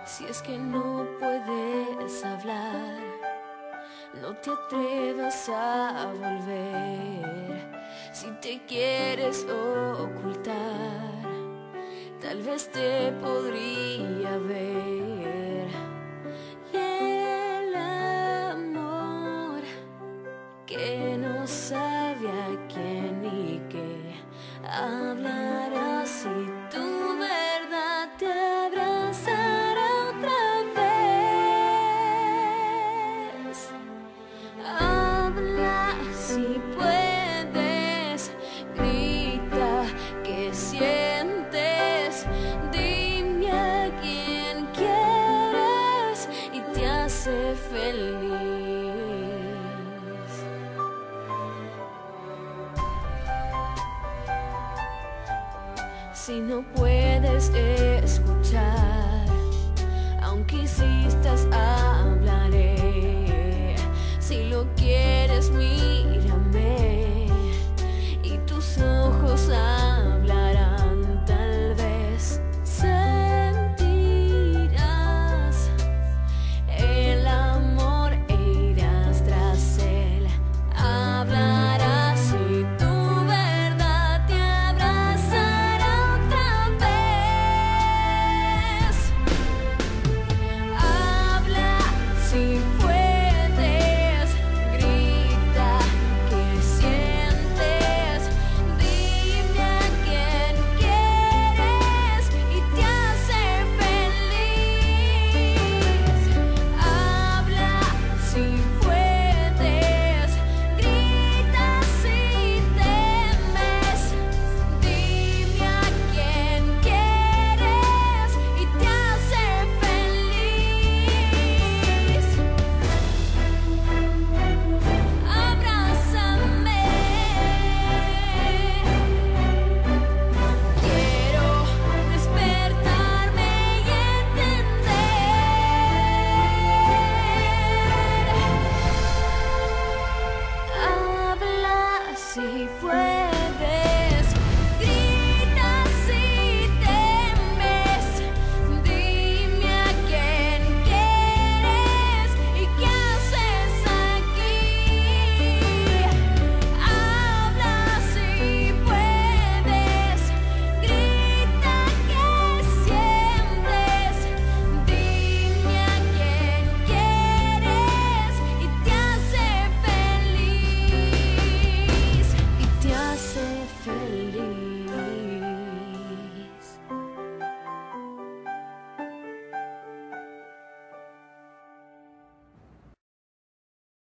Si es que no puedes hablar, no te atrevas a volver. Si te quieres ocultar, tal vez te podría ver. Y el amor que no sabe a quién ni qué hablará, si tu verdad te abrazará otra vez. Habla si puedes, grita que sientes, dime a quién quieres y te hace feliz. Si no puedes escuchar,